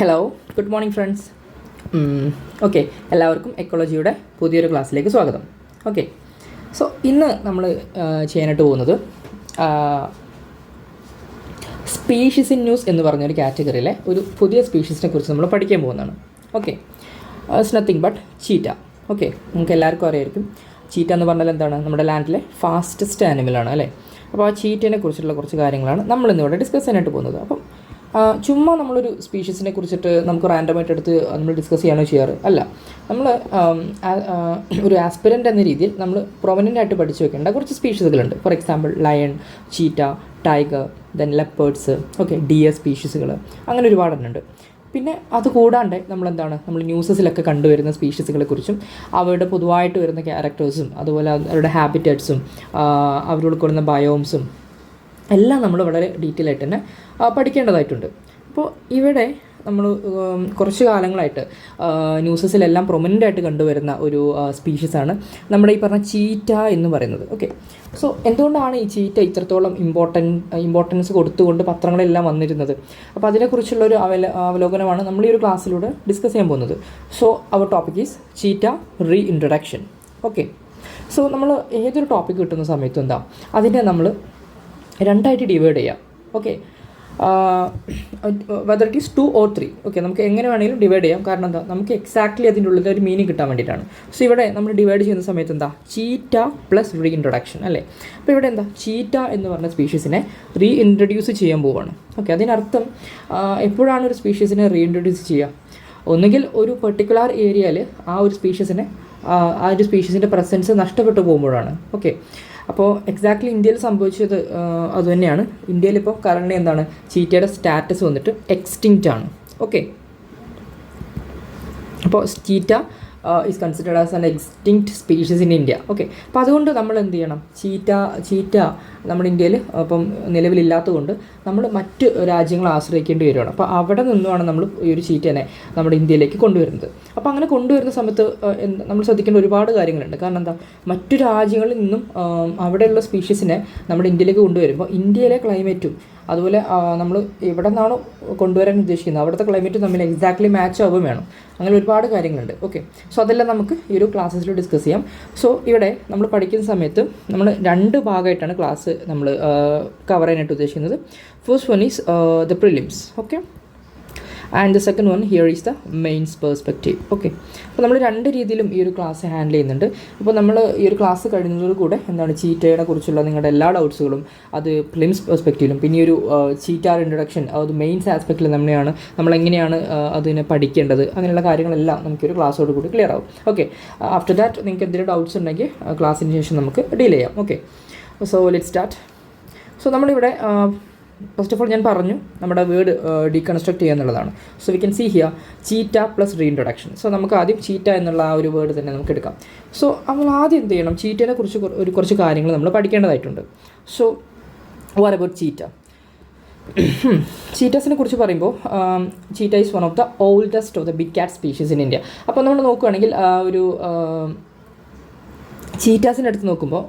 Hello, good morning friends. Okay, എല്ലാവർക്കും എക്കോളജിയുടെ പുതിയൊരു ക്ലാസ്സിലേക്ക് സ്വാഗതം. ഓക്കെ, സോ ഇന്ന് നമ്മൾ ചെയ്യാനായിട്ട് പോകുന്നത് സ്പീഷീസ് ഇൻ ന്യൂസ് എന്ന് പറഞ്ഞൊരു കാറ്റഗറിയിലെ ഒരു പുതിയ സ്പീഷീസിനെ കുറിച്ച് നമ്മൾ പഠിക്കാൻ പോകുന്നതാണ്. Okay, it's nothing but cheetah. Okay, നമുക്ക് എല്ലാവർക്കും അറിയായിരിക്കും ചീറ്റ എന്ന് പറഞ്ഞാൽ എന്താണ്, നമ്മുടെ ലാൻഡിലെ ഫാസ്റ്റസ്റ്റ് ആനിമലാണ് അല്ലേ. അപ്പോൾ ആ ചീറ്റേനെ കുറിച്ചുള്ള കുറച്ച് കാര്യങ്ങളാണ് നമ്മളിന്നിവിടെ ഡിസ്കസ് ചെയ്യാനായിട്ട് പോകുന്നത്. അപ്പം ചുമ്മാ നമ്മളൊരു സ്പീഷീസിനെ കുറിച്ചിട്ട് നമുക്ക് റാൻഡമായിട്ട് എടുത്ത് നമ്മൾ ഡിസ്കസ് ചെയ്യാനോ ചെയ്യാറ് അല്ല. നമ്മൾ ഒരു ആസ്പിരൻ്റ് എന്ന രീതിയിൽ നമ്മൾ പ്രൊമനൻ്റ് ആയിട്ട് പഠിച്ചു വെക്കേണ്ട കുറച്ച് സ്പീഷീസുകളുണ്ട്. For example lion, cheetah, tiger, then leopards, okay, deer സ്പീഷീസുകൾ, അങ്ങനെ ഒരുപാടെണ്ണുണ്ട്. പിന്നെ അത് കൂടാണ്ട് നമ്മൾ ന്യൂസസിലൊക്കെ കണ്ടുവരുന്ന സ്പീഷീസുകളെ കുറിച്ചും അവരുടെ പൊതുവായിട്ട് വരുന്ന ക്യാരക്ടേഴ്സും അതുപോലെ അവരുടെ ഹാബിറ്ററ്റ്സും അവർ ഉൾക്കൊള്ളുന്ന ബയോംസും എല്ലാം നമ്മൾ വളരെ ഡീറ്റെയിൽ ആയിട്ട് തന്നെ പഠിക്കേണ്ടതായിട്ടുണ്ട്. അപ്പോൾ ഇവിടെ നമ്മൾ കുറച്ച് കാലങ്ങളായിട്ട് ന്യൂസസിലെല്ലാം പ്രൊമനൻ്റ് ആയിട്ട് കണ്ടുവരുന്ന ഒരു സ്പീഷീസാണ് നമ്മുടെ ഈ പറഞ്ഞ ചീറ്റ എന്ന് പറയുന്നത്. ഓക്കെ, സോ എന്തുകൊണ്ടാണ് ഈ ചീറ്റ ഇത്രത്തോളം ഇമ്പോർട്ടൻസ് കൊടുത്തുകൊണ്ട് പത്രങ്ങളെല്ലാം വന്നിരുന്നത്? അപ്പോൾ അതിനെക്കുറിച്ചുള്ളൊരു അവലോകനമാണ് നമ്മൾ ഈ ഒരു ക്ലാസ്സിലൂടെ ഡിസ്കസ് ചെയ്യാൻ പോകുന്നത്. So our topic is cheetah re introduction. Okay, so നമ്മൾ ഏതൊരു ടോപ്പിക് കിട്ടുന്ന സമയത്തും അതിനെ നമ്മൾ രണ്ടായിട്ട് ഡിവൈഡ് ചെയ്യാം. Okay, whether it is 2 or 3. Okay, നമുക്ക് എങ്ങനെ വേണമെങ്കിലും ഡിവൈഡ് ചെയ്യാം. കാരണം നമുക്ക് എക്സാക്ട്ലി അതിൻ്റെ ഉള്ളിൽ ഒരു മീനിങ് കിട്ടാൻ വേണ്ടിയിട്ടാണ്. സോ ഇവിടെ നമ്മൾ ഡിവൈഡ് ചെയ്യുന്ന സമയത്ത് ചീറ്റ പ്ലസ് റീ ഇൻട്രൊഡക്ഷൻ അല്ലേ. അപ്പോൾ ഇവിടെ ചീറ്റ എന്ന് പറഞ്ഞ സ്പീഷീസിനെ റീ ഇൻട്രൊഡ്യൂസ് ചെയ്യാൻ പോവുകയാണ്. ഓക്കെ, അതിനർത്ഥം എപ്പോഴാണ് ഒരു സ്പീഷീസിനെ റീ ഇൻട്രൊഡ്യൂസ് ചെയ്യുക? ഒന്നുകിൽ ഒരു പെർട്ടിക്കുലർ ഏരിയയിൽ ആ ഒരു സ്പീഷീസിൻ്റെ പ്രസൻസ് നഷ്ടപ്പെട്ടു പോകുമ്പോഴാണ്. ഓക്കെ, അപ്പോൾ എക്സാക്ട്ലി ഇന്ത്യയിൽ സംഭവിച്ചത് അതുതന്നെയാണ്. ഇന്ത്യയിൽ ഇപ്പോൾ കറണ്ട്ലി ചീറ്റയുടെ സ്റ്റാറ്റസ് വന്നിട്ട് എക്സ്റ്റിങ്ക്റ്റ് ആണ്. ഓക്കെ, അപ്പോൾ cheetah is considered as an extinct species in India. Okay, അപ്പോൾ അതുകൊണ്ട് നമ്മൾ എന്ത് ചെയ്യണം? ചീറ്റ നമ്മുടെ ഇന്ത്യയിൽ ഇപ്പം നിലവിലില്ലാത്തതുകൊണ്ട് നമ്മൾ മറ്റ് രാജ്യങ്ങളെ ആശ്രയിക്കേണ്ടി വരികയാണ്. അപ്പോൾ അവിടെ നിന്നുമാണ് നമ്മൾ ഈ ഒരു ചീറ്റനെ നമ്മുടെ ഇന്ത്യയിലേക്ക് കൊണ്ടുവരുന്നത്. അപ്പോൾ അങ്ങനെ കൊണ്ടുവരുന്ന സമയത്ത് നമ്മൾ ശ്രദ്ധിക്കേണ്ട ഒരുപാട് കാര്യങ്ങളുണ്ട്. കാരണം മറ്റു രാജ്യങ്ങളിൽ നിന്നും അവിടെയുള്ള സ്പീഷീസിനെ നമ്മുടെ ഇന്ത്യയിലേക്ക് കൊണ്ടുവരുമ്പോൾ ഇന്ത്യയിലെ ക്ലൈമറ്റും അതുപോലെ നമ്മൾ എവിടെ നിന്നാണോ കൊണ്ടുവരാൻ ഉദ്ദേശിക്കുന്നത് അവിടുത്തെ ക്ലൈമറ്റ് തമ്മിൽ എക്സാക്ട്ലി മാച്ച് ആവുകയും വേണം. അങ്ങനെ ഒരുപാട് കാര്യങ്ങളുണ്ട്. ഓക്കെ, സോ അതെല്ലാം നമുക്ക് ഈ ഒരു ക്ലാസ്സിൽ ഡിസ്കസ് ചെയ്യാം. സോ ഇവിടെ നമ്മൾ പഠിക്കുന്ന സമയത്ത് നമ്മൾ 2 ഭാഗമായിട്ടാണ് ക്ലാസ് നമ്മൾ കവർ ചെയ്യാനായിട്ട് ഉദ്ദേശിക്കുന്നത്. First one is the prelims. Okay, and the second one here is the mains perspective. Okay, അപ്പോൾ നമ്മൾ 2 രീതിയിലും ഈ ഒരു ക്ലാസ് ഹാൻഡിൽ ചെയ്യുന്നുണ്ട്. അപ്പോൾ നമ്മൾ ഈ ഒരു ക്ലാസ് കഴിയുന്നതോട് കൂടെ ചീറ്റയെ കുറിച്ചുള്ള നിങ്ങളുടെ എല്ലാ ഡൗട്ട്സുകളും അത് പ്രിലിംസ് പെർസ്പെക്റ്റീവിലും പിന്നെ ഈ ഒരു ചീറ്റ ഇൻട്രൊഡക്ഷൻ അത് മെയിൻസ് ആസ്പെക്റ്റിൽ നമ്മളെങ്ങനെയാണ് അതിനെ പഠിക്കേണ്ടത് അങ്ങനെയുള്ള കാര്യങ്ങളെല്ലാം നമുക്കൊരു ക്ലാസ്സോട് കൂടി ക്ലിയർ ആവും. ഓക്കെ, ആഫ്റ്റർ ദാറ്റ് നിങ്ങൾക്ക് എന്തെങ്കിലും ഡൗട്ട്സ് ഉണ്ടെങ്കിൽ ക്ലാസ്സിന് ശേഷം നമുക്ക് ഡീൽ ചെയ്യാം. Okay, so let start. So നമ്മളിവിടെ ഫസ്റ്റ് ഓഫ് ഓൾ ഞാൻ പറഞ്ഞു നമ്മുടെ വേർഡ് ഡീകൺസ്ട്രക്ട് ചെയ്യുക എന്നുള്ളതാണ്. So we can see here cheetah plus re introduction. So നമുക്ക് ആദ്യം ചീറ്റ എന്നുള്ള ആ ഒരു വേർഡ് തന്നെ നമുക്ക് എടുക്കാം. സോ നമ്മൾ ആദ്യം എന്ത് ചെയ്യണം? ചീറ്റയെ കുറിച്ച് കുറച്ച് കാര്യങ്ങൾ നമ്മൾ പഠിക്കേണ്ടതായിട്ടുണ്ട്. So what about cheetah? ചീറ്റാസിനെ കുറിച്ച് പറയുമ്പോൾ cheetah is one of the oldest of the big cat species in India. അപ്പോൾ നമ്മൾ നോക്കുകയാണെങ്കിൽ ഒരു ചീറ്റാസിൻ്റെ അടുത്ത് നോക്കുമ്പോൾ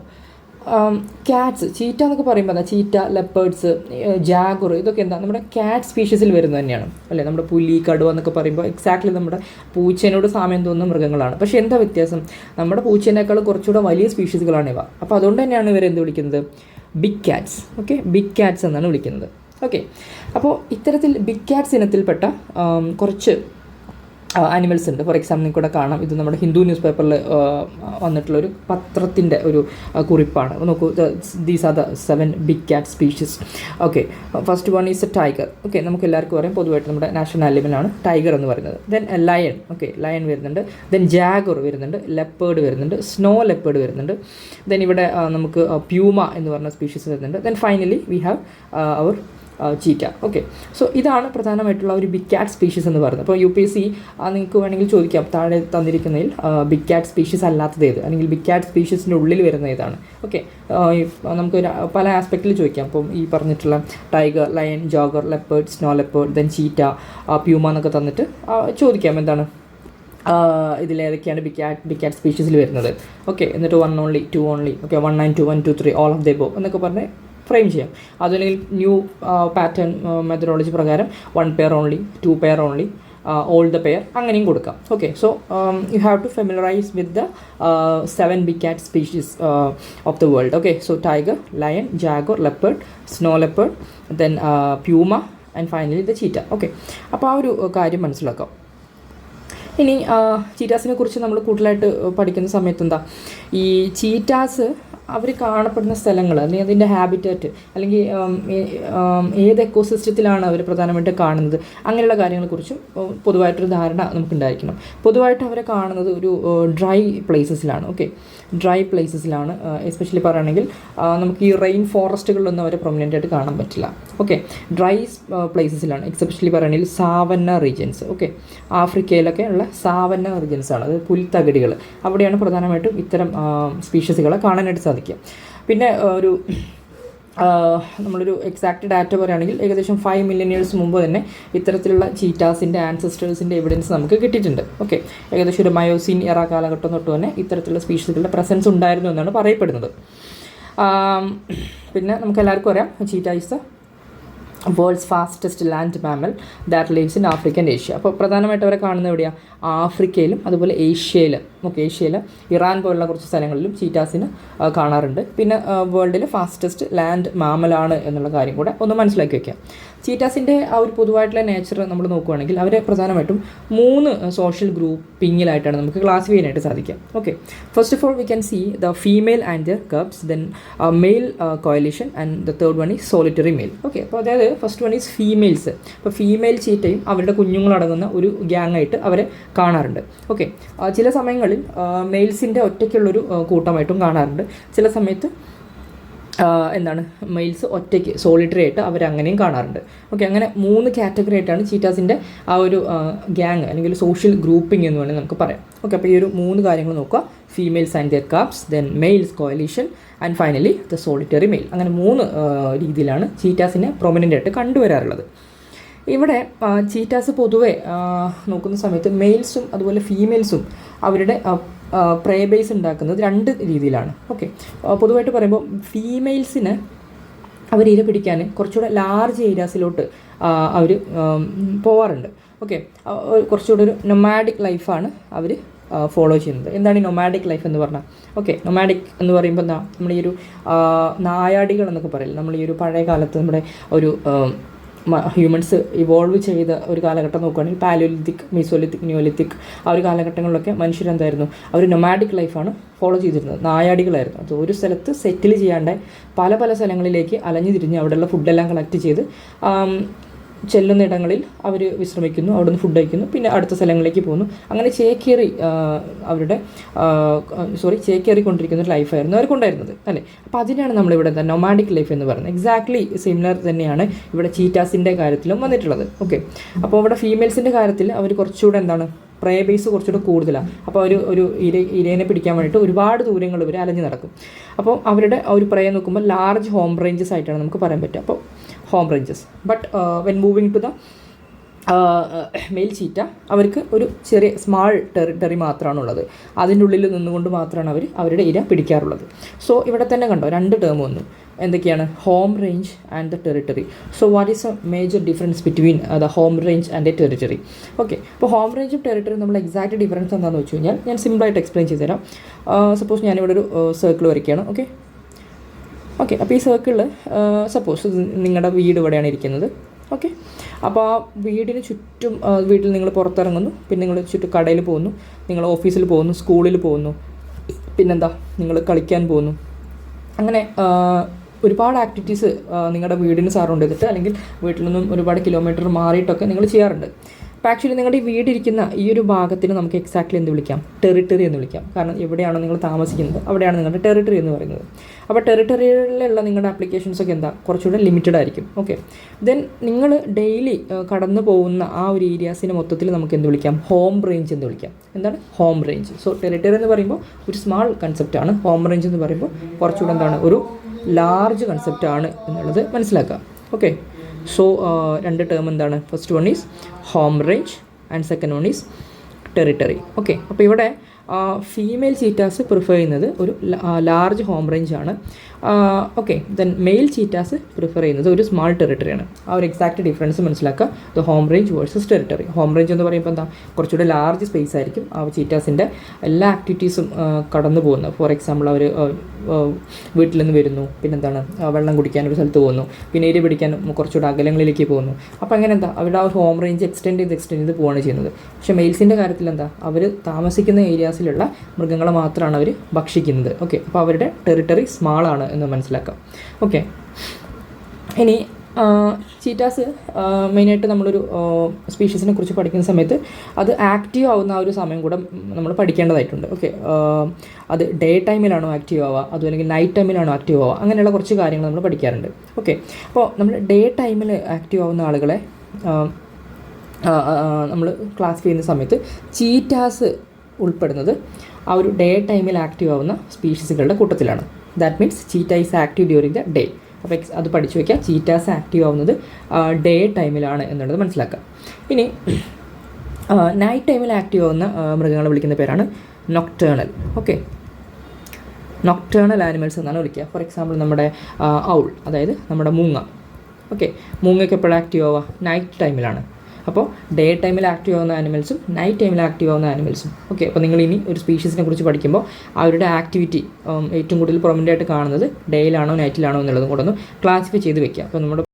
ക്യാറ്റ്സ്, ചീറ്റ എന്നൊക്കെ പറയുമ്പോൾ ചീറ്റ, ലെപ്പേർഡ്സ്, ജാഗുർ, ഇതൊക്കെ നമ്മുടെ ക്യാറ്റ് സ്പീഷീസിൽ വരുന്നത് തന്നെയാണ് അല്ലേ. നമ്മുടെ പുലി, കടുവ എന്നൊക്കെ പറയുമ്പോൾ എക്സാക്ട്ലി നമ്മുടെ പൂച്ചേനോട് സാമ്യം തോന്നുന്ന മൃഗങ്ങളാണ്. പക്ഷേ എന്താ വ്യത്യാസം? നമ്മുടെ പൂച്ചേനേക്കാൾ കുറച്ചുകൂടെ വലിയ സ്പീഷീസുകളാണ് ഇവ. അപ്പോൾ അതുകൊണ്ട് തന്നെയാണ് ഇവരെന്ത് വിളിക്കുന്നത്? Big cats. Okay, big cats എന്നാണ് വിളിക്കുന്നത്. ഓക്കെ, അപ്പോൾ ഇത്തരത്തിൽ ബിഗ് കാറ്റ്സ് ഇനത്തിൽപ്പെട്ട കുറച്ച് ആനിമൽസ് ഉണ്ട്. ഫോർ എക്സാമ്പിൾ നിങ്ങൾക്ക് ഇവിടെ കാണാം, ഇത് നമ്മുടെ ഹിന്ദു ന്യൂസ് പേപ്പറിൽ വന്നിട്ടുള്ളൊരു പത്രത്തിൻ്റെ ഒരു കുറിപ്പാണ്. നോക്കൂ, these are the 7 big cat species. Okay, first one is A tiger. Okay, നമുക്ക് എല്ലാവർക്കും പറയാം പൊതുവായിട്ട് നമ്മുടെ നാഷണൽ ആനിമലാണ് ടൈഗർ എന്ന് പറയുന്നത്. Then lion. ഓക്കെ, ലയൺ വരുന്നുണ്ട്. ദെൻ ജാഗുർ വരുന്നുണ്ട്. ലെപ്പേർഡ് വരുന്നുണ്ട്. സ്നോ ലെപ്പേർഡ് വരുന്നുണ്ട്. ദെൻ ഇവിടെ നമുക്ക് പ്യൂമ എന്ന് പറഞ്ഞ സ്പീഷീസ് വരുന്നുണ്ട്. Then finally we have our cheetah. Okay, so ഇതാണ് പ്രധാനമായിട്ടുള്ള ഒരു ബിഗ് കാറ്റ് സ്പീഷീസ് എന്ന് പറയുന്നത്. അപ്പോൾ UPSC നിങ്ങൾക്ക് വേണമെങ്കിൽ ചോദിക്കാം താഴെ തന്നിരിക്കുന്നതിൽ ബിഗ് കാറ്റ് സ്പീഷീസ് അല്ലാത്തത് ഏത്, അല്ലെങ്കിൽ ബിഗ് കാറ്റ് സ്പീഷീസിൻ്റെ ഉള്ളിൽ വരുന്ന ഏതാണ്? ഓക്കെ, നമുക്ക് പല ആസ്പെക്റ്റിൽ ചോദിക്കാം. അപ്പം ഈ പറഞ്ഞിട്ടുള്ള tiger, lion, Jaguar, leopard, snow leopard, then cheetah, Puma എന്നൊക്കെ തന്നിട്ട് ചോദിക്കാം എന്താണ് ഇതിലേതൊക്കെയാണ് ബിഗ് കാറ്റ് സ്പീഷീസിൽ വരുന്നത്. ഓക്കെ, എന്നിട്ട് 1 only, 2 only, okay, 1 and 2, 1, 2, 3, all of the above എന്നൊക്കെ പറഞ്ഞ് ഫ്രെയിം ചെയ്യാം. അതല്ലെങ്കിൽ ന്യൂ പാറ്റേൺ മെത്തഡോളജി പ്രകാരം 1 pair only, 2 pair only, all the pair അങ്ങനെയും കൊടുക്കാം. Okay, so you have to familiarise with the 7 big cat species of the world. Okay, so tiger, lion, jaguar, leopard, snow leopard, then puma and finally the cheetah. Okay, അപ്പോൾ ആ ഒരു കാര്യം മനസ്സിലാക്കാം. ഇനി ചീറ്റാസിനെ കുറിച്ച് നമ്മൾ കൂടുതലായിട്ട് പഠിക്കുന്ന സമയത്ത് എന്താ, ഈ ചീറ്റാസ് അവർ കാണപ്പെടുന്ന സ്ഥലങ്ങൾ അല്ലെങ്കിൽ അതിൻ്റെ ഹാബിറ്റാറ്റ് അല്ലെങ്കിൽ ഏത് എക്കോസിസ്റ്റത്തിലാണ് അവർ പ്രധാനമായിട്ട് കാണുന്നത്, അങ്ങനെയുള്ള കാര്യങ്ങളെക്കുറിച്ചും പൊതുവായിട്ടൊരു ധാരണ നമുക്കുണ്ടായിരിക്കണം. പൊതുവായിട്ട് അവരെ കാണുന്നത് ഒരു ഡ്രൈ പ്ലേസസിലാണ്. ഓക്കെ, ഡ്രൈ പ്ലേസസിലാണ്. എസ്പെഷ്യലി പറയുകയാണെങ്കിൽ നമുക്ക് ഈ റെയിൻ ഫോറസ്റ്റുകളിലൊന്നും അവരെ പ്രൊമിനൻ്റ് ആയിട്ട് കാണാൻ പറ്റില്ല. ഓക്കെ, ഡ്രൈ പ്ലേസസിലാണ്. എക്സ്പെഷ്യലി പറയുകയാണെങ്കിൽ സാവന്ന റീജിയൻസ്. ഓക്കെ, ആഫ്രിക്കയിലൊക്കെ ഉള്ള സാവന്ന റീജിയൻസാണ്, അത് പുൽത്തകിടികൾ. അവിടെയാണ് പ്രധാനമായിട്ടും ഇത്തരം സ്പീഷീസുകളെ കാണാനായിട്ട് സാധിക്കുക. പിന്നെ നമ്മളൊരു എക്സാക്റ്റ് ഡാറ്റ പറയുകയാണെങ്കിൽ ഏകദേശം 5 മില്യൺ ഇയേഴ്സ് മുമ്പ് തന്നെ ഇത്തരത്തിലുള്ള ചീറ്റാസിൻ്റെ ആൻസസ്റ്റേഴ്സിൻ്റെ എവിഡൻസ് നമുക്ക് കിട്ടിയിട്ടുണ്ട്. ഓക്കെ, ഏകദേശം ഒരു മയോസിൻ എറ കാലഘട്ടം തൊട്ട് തന്നെ ഇത്തരത്തിലുള്ള സ്പീഷീസുകളുടെ പ്രസൻസ് ഉണ്ടായിരുന്നു എന്നാണ് പറയപ്പെടുന്നത്. പിന്നെ നമുക്കെല്ലാവർക്കും അറിയാം, cheetah is the world's fastest land mammal that lives in Africa and Asia. അപ്പോൾ പ്രധാനമായിട്ട് അവരെ കാണുന്നത് എവിടെയാണ്? ആഫ്രിക്കയിലും അതുപോലെ ഏഷ്യയിൽ. ഓക്കെ, ഏഷ്യയിൽ ഇറാൻ പോലുള്ള കുറച്ച് സ്ഥലങ്ങളിലും ചീറ്റാസിന് കാണാറുണ്ട്. പിന്നെ വേൾഡിലെ ഫാസ്റ്റസ്റ്റ് ലാൻഡ് മാമലാണ് എന്നുള്ള കാര്യം കൂടെ ഒന്ന് മനസ്സിലാക്കി വയ്ക്കാം. ചീറ്റാസിൻ്റെ ആ ഒരു പൊതുവായിട്ടുള്ള നേച്ചർ നമ്മൾ നോക്കുകയാണെങ്കിൽ അവരെ പ്രധാനമായിട്ടും 3 സോഷ്യൽ ഗ്രൂപ്പിങ്ങിലായിട്ടാണ് നമുക്ക് ക്ലാസിഫൈ ചെയ്യാനായിട്ട് സാധിക്കുക. Okay, first of all we can see the female and the cubs, then male coalition and the third one is solitary male. Okay, അപ്പോൾ അതായത് ഫസ്റ്റ് വൺ ഈസ് ഫീമെയിൽസ്. അപ്പോൾ ഫീമെയിൽ ചീറ്റയും അവരുടെ കുഞ്ഞുങ്ങളടങ്ങുന്ന ഒരു ഗ്യാങ് ആയിട്ട് അവരെ കാണാറുണ്ട്. ഓക്കെ, ചില സമയങ്ങളിൽ മെയിൽസിൻ്റെ ഒറ്റയ്ക്കുള്ളൊരു കൂട്ടമായിട്ടും കാണാറുണ്ട്. ചില സമയത്ത് എന്താണ് മെയിൽസ് ഒറ്റയ്ക്ക് സോളിറ്ററി ആയിട്ട് അവരങ്ങനെയും കാണാറുണ്ട്. ഓക്കെ, അങ്ങനെ 3 കാറ്റഗറി ആയിട്ടാണ് ചീറ്റാസിൻ്റെ ആ ഒരു ഗ്യാങ് അല്ലെങ്കിൽ സോഷ്യൽ ഗ്രൂപ്പിംഗ് എന്ന് വേണമെങ്കിൽ നമുക്ക് പറയാം. ഓക്കെ, അപ്പോൾ ഈ ഒരു 3 കാര്യങ്ങൾ നോക്കുക: females and their cubs, then males coalition and finally the solitary male. അങ്ങനെ 3 രീതിയിലാണ് ചീറ്റാസിനെ പ്രൊമിനൻ്റ് ആയിട്ട് കണ്ടുവരാറുള്ളത്. ഇവിടെ ചീറ്റാസ് പൊതുവെ നോക്കുന്ന സമയത്ത് മെയിൽസും അതുപോലെ ഫീമെയിൽസും അവരുടെ പ്രേ ബേസ് ഉണ്ടാക്കുന്നത് 2 രീതിയിലാണ്. ഓക്കെ, പൊതുവായിട്ട് പറയുമ്പോൾ ഫീമെയിൽസിന് അവർ ഇര പിടിക്കാൻ കുറച്ചുകൂടെ ലാർജ് ഏരിയാസിലോട്ട് അവർ പോവാറുണ്ട്. ഓക്കെ, കുറച്ചുകൂടെ ഒരു നൊമാഡിക് ലൈഫാണ് അവർ ഫോളോ ചെയ്യുന്നത്. എന്താണ് ഈ നൊമാഡിക് ലൈഫ് എന്ന് പറഞ്ഞാൽ? ഓക്കെ, നൊമാഡിക് എന്ന് പറയുമ്പോൾ എന്താ, നമ്മൾ ഈ ഒരു നായാടികൾ എന്നൊക്കെ പറയില്ല, നമ്മൾ ഈ ഒരു പഴയ കാലത്ത് നമ്മുടെ ഒരു ഹ്യൂമൻസ് ഇവോൾവ് ചെയ്ത ഒരു കാലഘട്ടം നോക്കുകയാണെങ്കിൽ പാലിയോലിത്തിക്, മീസോലിത്തിക്, നിയോലിത്തിക് ആ ഒരു കാലഘട്ടങ്ങളിലൊക്കെ മനുഷ്യരെന്തായിരുന്നു, അവർ നൊമാഡിക് ലൈഫാണ് ഫോളോ ചെയ്തിരുന്നത്. നായാടികളായിരുന്നു. അത് ഒരു സ്ഥലത്ത് സെറ്റിൽ ചെയ്യാണ്ട് പല പല സ്ഥലങ്ങളിലേക്ക് അലഞ്ഞു തിരിഞ്ഞ് അവിടെയുള്ള ഫുഡെല്ലാം കളക്ട് ചെയ്ത് ചെല്ലുന്ന ഇടങ്ങളിൽ അവർ വിശ്രമിക്കുന്നു, അവിടെ നിന്ന് ഫുഡ് കഴിക്കുന്നു, പിന്നെ അടുത്ത സ്ഥലങ്ങളിലേക്ക് പോകുന്നു. അങ്ങനെ ചേക്കേറിക്കൊണ്ടിരിക്കുന്ന ഒരു ലൈഫായിരുന്നു അവർക്കുണ്ടായിരുന്നത്, അല്ലേ? അപ്പോൾ അതിനാണ് നമ്മളിവിടെ നൊമാഡിക് ലൈഫ് എന്ന് പറയുന്നത്. എക്സാക്ട്ലി സിമിലർ തന്നെയാണ് ഇവിടെ ചീറ്റാസിൻ്റെ കാര്യത്തിലും വന്നിട്ടുള്ളത്. ഓക്കെ, അപ്പോൾ ഇവിടെ ഫീമെയിൽസിൻ്റെ കാര്യത്തിൽ അവർ കുറച്ചുകൂടെ എന്താണ്, പ്രേ ബേസ് കുറച്ചുകൂടെ കൂടുതലാണ്. അപ്പോൾ ഒരു ഇരേനെ പിടിക്കാൻ വേണ്ടിയിട്ട് ഒരുപാട് ദൂരങ്ങൾ ഇവർ അലഞ്ഞു നടക്കും. അപ്പോൾ അവരുടെ ഒരു പ്രേ നോക്കുമ്പോൾ ലാർജ് ഹോം റേഞ്ചസ് ആയിട്ടാണ് നമുക്ക് പറയാൻ പറ്റുക. അപ്പോൾ home ranges. But when moving to the male cheetah, അവർക്ക് ഒരു ചെറിയ സ്മാൾ ടെറിട്ടറി മാത്രമാണുള്ളത്. അതിൻ്റെ ഉള്ളിൽ നിന്നുകൊണ്ട് മാത്രമാണ് അവരുടെ ഇര പിടിക്കാറുള്ളത്. സോ ഇവിടെ തന്നെ കണ്ടോ 2 ടേം വന്നു. എന്തൊക്കെയാണ്? Home range and the territory. So what is A major difference between the home range and A territory? Okay, അപ്പോൾ ഹോം റേഞ്ചും ടെറിട്ടറി നമ്മൾ എക്സാക്റ്റ് ഡിഫറൻസ് എന്താണെന്ന് വെച്ച് കഴിഞ്ഞാൽ ഞാൻ സിമ്പിളായിട്ട് എക്സ്പ്ലെയിൻ ചെയ്തുതരാം. സപ്പോസ് ഞാനിവിടെ ഒരു സർക്കിൾ വരയ്ക്കുകയാണ്. ഓക്കെ, അപ്പോൾ ഈ സർക്കിളിൽ സപ്പോസ് നിങ്ങളുടെ വീട് ഇവിടെയാണ് ഇരിക്കുന്നത്. ഓക്കെ, അപ്പോൾ ആ വീടിന് ചുറ്റും വീട്ടിൽ നിങ്ങൾ പുറത്തിറങ്ങുന്നു, പിന്നെ നിങ്ങൾ ചുറ്റും കടയിൽ പോകുന്നു, നിങ്ങൾ ഓഫീസിൽ പോകുന്നു, സ്കൂളിൽ പോകുന്നു, പിന്നെന്താ നിങ്ങൾ കളിക്കാൻ പോകുന്നു. അങ്ങനെ ഒരുപാട് ആക്ടിവിറ്റീസ് നിങ്ങളുടെ വീടിന് സറൗണ്ട് ചെയ്തിട്ട് അല്ലെങ്കിൽ വീട്ടിൽ നിന്നും ഒരുപാട് കിലോമീറ്റർ മാറിയിട്ടൊക്കെ നിങ്ങൾ ചെയ്യാറുണ്ട്. അപ്പോൾ ആക്ച്വലി നിങ്ങളുടെ ഈ വീടിരിക്കുന്ന ഈ ഒരു ഭാഗത്തിന് നമുക്ക് എക്സാക്ട്ലി എന്ത് വിളിക്കാം? ടെറിട്ടറി എന്ന് വിളിക്കാം. കാരണം എവിടെയാണോ നിങ്ങൾ താമസിക്കുന്നത് അവിടെയാണ് നിങ്ങളുടെ ടെറിട്ടറി എന്ന് പറയുന്നത്. അപ്പോൾ ടെറിട്ടറിയിലുള്ള നിങ്ങളുടെ ആപ്ലിക്കേഷൻസൊക്കെ എന്താ, കുറച്ചുകൂടെ ലിമിറ്റഡ് ആയിരിക്കും. ഓക്കെ, ദെൻ നിങ്ങൾ ഡെയിലി കടന്നു പോകുന്ന ആ ഒരു ഏരിയാസിനെ മൊത്തത്തിൽ നമുക്ക് എന്ത് വിളിക്കാം? ഹോം റേഞ്ച് എന്ന് വിളിക്കാം. എന്താണ് ഹോം റേഞ്ച്? സോ ടെറിട്ടറി എന്ന് പറയുമ്പോൾ ഒരു സ്മാൾ കൺസെപ്റ്റാണ്. ഹോം റേഞ്ച് എന്ന് പറയുമ്പോൾ കുറച്ചുകൂടെ എന്താണ്, ഒരു ലാർജ് കൺസെപ്റ്റാണ് എന്നുള്ളത് മനസ്സിലാക്കുക. ഓക്കെ, സോ 2 ടേം എന്താണ്? First one is home range and second one is territory. Okay, അപ്പോൾ ഇവിടെ ഫീമെയിൽ ചീറ്റാസ് പ്രിഫർ ചെയ്യുന്നത് ഒരു ലാർജ് ഹോം റേഞ്ചാണ്. Okay, then male cheetahs prefer ചെയ്യുന്നത് ഒരു സ്മാൾ ടെറിട്ടറിയാണ്. ആ ഒരു എക്സാക്റ്റ് ഡിഫറൻസ് മനസ്സിലാക്കുക. The home range versus territory. Home range എന്ന് പറയുമ്പോൾ എന്താ, കുറച്ചുകൂടെ ലാർജ് സ്പേസ് ആയിരിക്കും ആ ചീറ്റാസിൻ്റെ എല്ലാ ആക്ടിവിറ്റീസും കടന്നു പോകുന്നത്. ഫോർ എക്സാമ്പിൾ അവർ വീട്ടിൽ നിന്ന് വരുന്നു, പിന്നെന്താണ് വെള്ളം കുടിക്കാൻ ഒരു സ്ഥലത്ത് പോകുന്നു, പിന്നെ ഇര പിടിക്കാൻ കുറച്ചുകൂടെ അകലങ്ങളിലേക്ക് പോകുന്നു. അപ്പോൾ അങ്ങനെ എന്താ അവരുടെ ആ ഒരു ഹോം റേഞ്ച് എക്സ്റ്റെൻഡ് ചെയ്ത് പോവുകയാണ് ചെയ്യുന്നത്. പക്ഷേ മെയിൽസിൻ്റെ കാര്യത്തിൽ എന്താ, അവർ താമസിക്കുന്ന ഏരിയാസിലുള്ള മൃഗങ്ങളെ മാത്രമാണ് അവർ ഭക്ഷിക്കുന്നത്. ഓക്കെ, അപ്പോൾ അവരുടെ ടെറിട്ടറി സ്മാളാണ് എന്ന് മനസ്സിലാക്കാം. ഓക്കെ, ഇനി ചീറ്റാസ് മെയിനായിട്ട് നമ്മളൊരു സ്പീഷീസിനെ കുറിച്ച് പഠിക്കുന്ന സമയത്ത് അത് ആക്റ്റീവ് ആവുന്ന ആ ഒരു സമയം കൂടെ നമ്മൾ പഠിക്കേണ്ടതായിട്ടുണ്ട്. ഓക്കെ, അത് ഡേ ടൈമിലാണോ ആക്റ്റീവ് ആവുക, അതും അല്ലെങ്കിൽ നൈറ്റ് ടൈമിലാണോ ആക്റ്റീവ് ആവുക, അങ്ങനെയുള്ള കുറച്ച് കാര്യങ്ങൾ നമ്മൾ പഠിക്കാറുണ്ട്. ഓക്കെ, അപ്പോൾ നമ്മൾ ഡേ ടൈമിൽ ആക്റ്റീവ് ആവുന്ന ആളുകളെ നമ്മൾ ക്ലാസിഫൈ ചെയ്യുന്ന സമയത്ത് ചീറ്റാസ് ഉൾപ്പെടുന്നത് ആ ഒരു ഡേ ടൈമിൽ ആക്റ്റീവ് ആവുന്ന സ്പീഷീസുകളുടെ കൂട്ടത്തിലാണ്. That means cheetah is active during the day. അപ്പോൾ അത് പഠിച്ചു വയ്ക്കുക. ചീറ്റാസ് ആക്റ്റീവ് ആവുന്നത് ഡേ ടൈമിലാണ് എന്നുള്ളത് മനസ്സിലാക്കുക. ഇനി നൈറ്റ് ടൈമിൽ ആക്റ്റീവ് ആവുന്ന മൃഗങ്ങളെ വിളിക്കുന്ന പേരാണ് നൊക്ടേണൽ. ഓക്കെ, നൊക്ടേണൽ ആനിമൽസ് എന്നാണ് വിളിക്കുക. ഫോർ എക്സാമ്പിൾ നമ്മുടെ ഔൾ, അതായത് നമ്മുടെ മൂങ്ങ. ഓക്കെ, മൂങ്ങയ്ക്ക് എപ്പോഴും ആക്റ്റീവ് ആവുക നൈറ്റ് ടൈമിലാണ്. അപ്പോൾ ഡേ ടൈമിൽ ആക്റ്റീവ് ആവുന്ന ആനിമൽസും നൈറ്റ് ടൈമിൽ ആക്റ്റീവ് ആവുന്ന ആനിമൽസും. ഓക്കെ, അപ്പോൾ നിങ്ങൾ ഇനി ഒരു സ്പീഷീസിനെ കുറിച്ച് പഠിക്കുമ്പോൾ അവരുടെ ആക്ടിവിറ്റി ഏറ്റവും കൂടുതൽ പ്രൊമൻ്റ് ആയിട്ട് കാണുന്നത് ഡേയിലാണോ നൈറ്റിലാണോ എന്നുള്ളതും കൂടെ ഒന്ന് ക്ലാസിഫൈ ചെയ്ത് വെക്കുക. അപ്പോൾ നമ്മുടെ